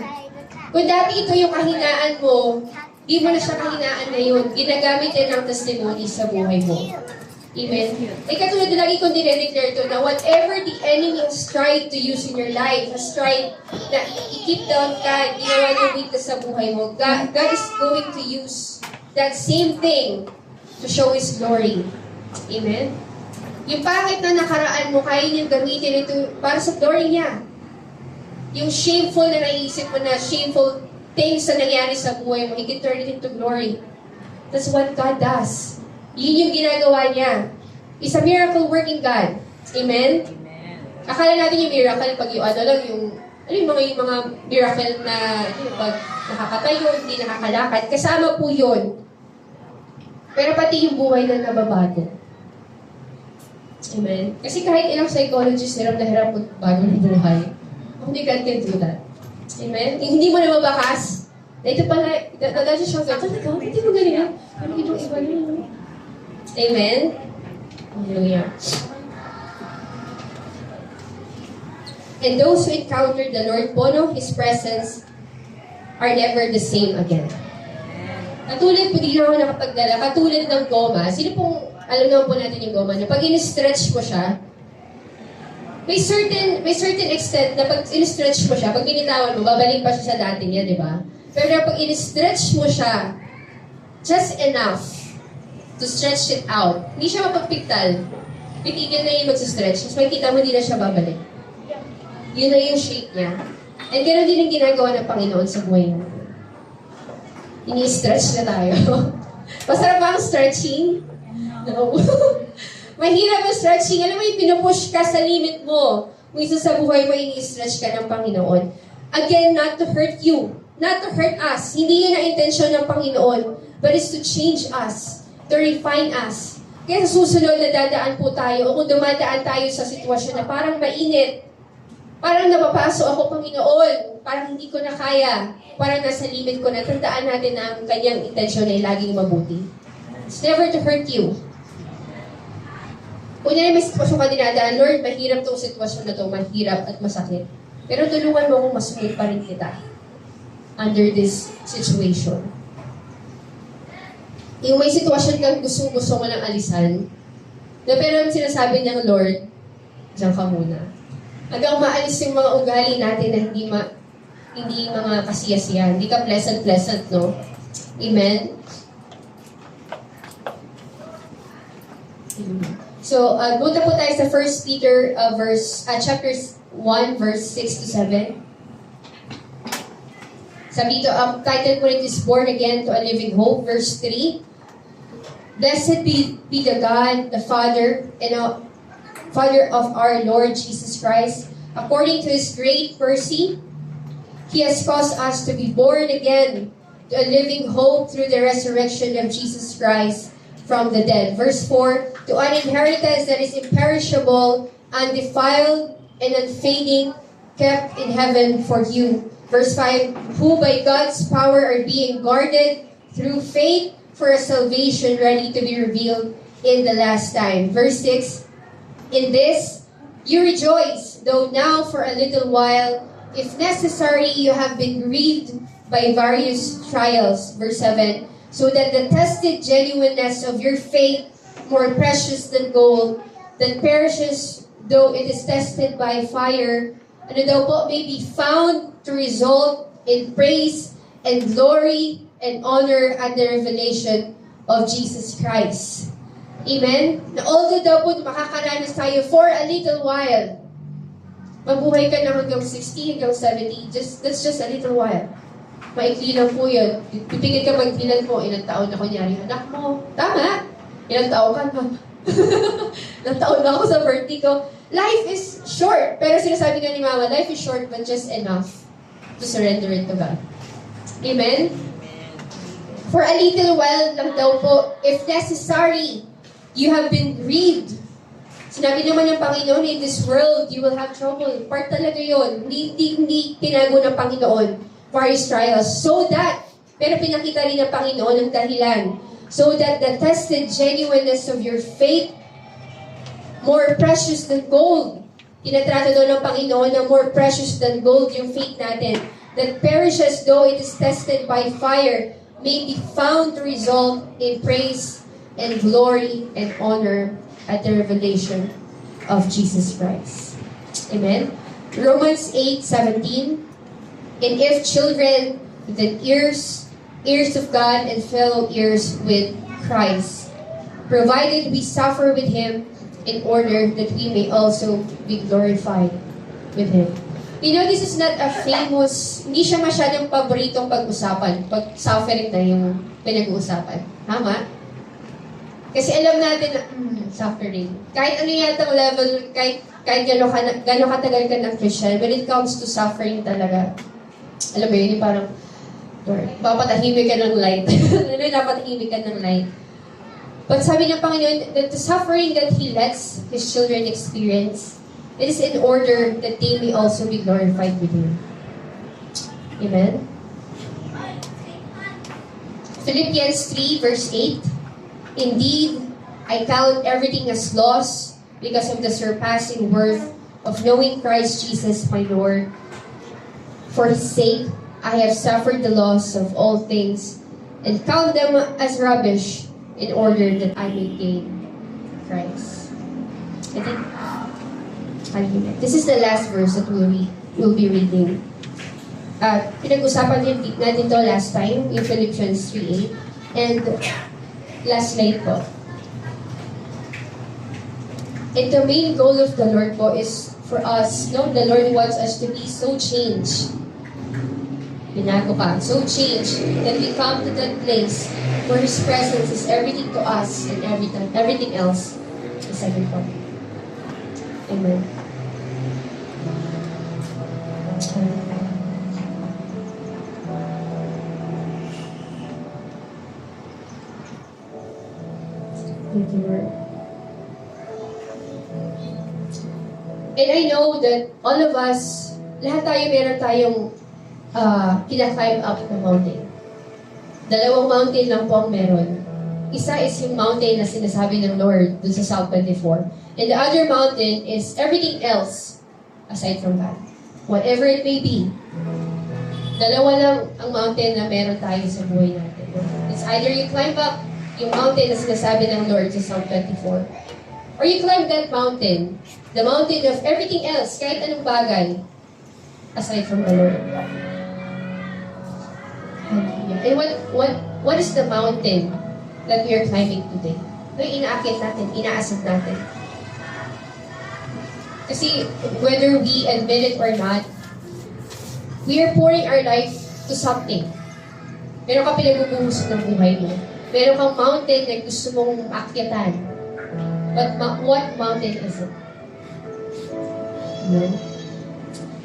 Kung dati ito yung kahinaan mo, di mo na siya kahinaan ngayon. Ginagamit yan ng testimony sa buhay mo. Amen? Eh katulad na lagi kong dinedeclare to na whatever the enemy has tried to use in your life, has tried na i-keep down ka, ginawa niya weakness sa buhay mo, God is going to use that same thing to show His glory. Amen? Yung pangit na nakaraan mo, kaya niyang gamitin ito para sa glory niya. Yung shameful na naiisip mo na shameful things na nangyari sa buhay mo, He can turn it into glory. That's what God does. Yun yung ginagawa niya. He's a miracle-working God. Amen? Amen. Akala natin yung miracle pag yung ano lang, yung mga miracle na yung pag nakakatayo, hindi nakakalakad. Kasama po yun. Pero pati yung buhay na nababago. Amen? Kasi kahit ilang psychologists hirap na hirap magbago ng buhay, only God can do that. Amen? Yung hindi mo na mabakas, na ito pala, dadasya siya ka, talaga, hindi mo ganyan. Pero itong iba na. Amen? Hallelujah. And those who encounter the Lord, know His presence, are never the same again. Katulad po, di na ako nakapagdala, katulad ng goma. Sino pong, alam naman po natin yung goma, na pag in-stretch mo siya, may certain extent na pag in-stretch mo siya, pag binitawan mo, babalik pa siya sa dati niya, di ba? Pero pag in-stretch mo siya, just enough to stretch it out, hindi siya mapagpigtal. Titigil na yung mag-stretch. Mas makikita mo, hindi na siya babalik. Yun na yung shape niya. And ganoon din ang ginagawa ng Panginoon sa buhay natin. Ini-stretch na tayo. Masarap ba ang stretching? No. Mahirap ang stretching. Alam mo, yung pinupush ka sa limit mo. Minsan sa buhay mo, ini-stretch ka ng Panginoon. Again, not to hurt you. Not to hurt us. Hindi yun ang intensyon ng Panginoon. But it's to change us. To refine us. Kaya sa susunod na dadaan po tayo, o kung dumadaan tayo sa sitwasyon na parang mainit, parang napapaso ako, Panginoon, parang hindi ko na kaya, parang nasa limit ko na, tandaan natin na ang kanyang intensyon ay laging mabuti. It's never to hurt you. Kung na may sitwasyon ka dinadaan, Lord, mahirap tong sitwasyon na to, mahirap at masakit. Pero tulungan mo akong masunod pa rin kita under this situation. Yung may sitwasyon kang gusto mo lang alisan, na pero ang sinasabi ng Lord, diyan ka muna. Hanggang maalis yung mga ugali natin na hindi mga kasiyasiyan. Hindi ka pleasant, no? Amen? So, punta po tayo sa 1 Peter chapter 1, verse 6 to 7. Sabi ito, title po rin is Born Again to a Living Hope, verse 3. Blessed be the God, the Father of our Lord Jesus Christ. According to His great mercy, He has caused us to be born again to a living hope through the resurrection of Jesus Christ from the dead. Verse 4, to an inheritance that is imperishable, undefiled, and unfading, kept in heaven for you. Verse 5, who by God's power are being guarded through faith for a salvation ready to be revealed in the last time. Verse 6, in this you rejoice, though now for a little while, if necessary, you have been grieved by various trials. Verse 7, so that the tested genuineness of your faith, more precious than gold, that perishes though it is tested by fire, may be found to result in praise and glory and honor at the revelation of Jesus Christ. Amen? Na although daw po makakaranas tayo for a little while, mabuhay ka na hanggang 60, hanggang 70, that's just a little while. Maikli lang po yun. Pipigil ka magbilan mo, ilang taon na kunyari, anak mo. Tama. Ilang taon ka na. Ilang taon na ako sa birthday ko. Life is short. Pero sinasabi nga ni Mama, life is short but just enough to surrender it to God. Amen? For a little while lang daw po, if necessary, you have been grieved. Sinabi naman ng Panginoon, in this world, you will have trouble. Part talaga yun. Hindi tinago ng Panginoon. Various trials. So that, pero pinakita rin ng Panginoon ang dahilan. So that the tested genuineness of your faith, more precious than gold. Tinatrato doon ng Panginoon na more precious than gold yung faith natin. That perishes though it is tested by fire, may be found to result in praise and glory and honor at the revelation of Jesus Christ. Amen? Romans 8:17. And if children, then heirs of God and fellow heirs with Christ, provided we suffer with Him in order that we may also be glorified with Him. You know, this is not a famous, hindi siya masyadong paboritong pag-usapan. Pag suffering na yung pinag-uusapan. Tama? Kasi alam natin na, suffering. Kahit ano yata level, kahit gano'ng katagal ka ng Christian, when it comes to suffering talaga, alam mo yun, yung parang, Lord, papatahimik ka ng light. Napatahimik ka ng light. But sabi ng Panginoon, that the suffering that He lets His children experience, it is in order that they may also be glorified with Him. Amen? Philippians 3 verse 8. Indeed, I count everything as loss because of the surpassing worth of knowing Christ Jesus my Lord. For His sake, I have suffered the loss of all things and count them as rubbish in order that I may gain Christ. I think this is the last verse that we'll be reading. Pinag-usapan din natin to last time, in Philippians 3:8. And last slide po. And the main goal of the Lord po is for us, no? The Lord wants us to be so changed. Binago pa. So changed that we come to that place where His presence is everything to us and everything else is second po. Amen. Thank you, Lord. And I know that all of us, lahat tayo meron tayong kina-climb up na mountain. Dalawang mountain lang po ang meron. Isa is yung mountain na sinasabi ng Lord dun sa Psalm 24. And the other mountain is everything else aside from that. Whatever it may be. Dalawa lang ang mountain na meron tayo sa buhay natin. It's either you climb up yung mountain na sinasabi ng Lord sa Psalm 24, or you climb that mountain, the mountain of everything else, kahit anong bagay, aside from the Lord. And what is the mountain that we are climbing today? Ito yung inaakit natin, inaasad natin. Kasi whether we admit it or not, we are pouring our life to something. Meron ka pinagbubuhos ng buhay mo. Meron kang mountain na gusto mong akyatan. But what mountain is it? Amen?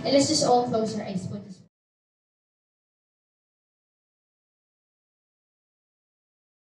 And let's just all close our eyes.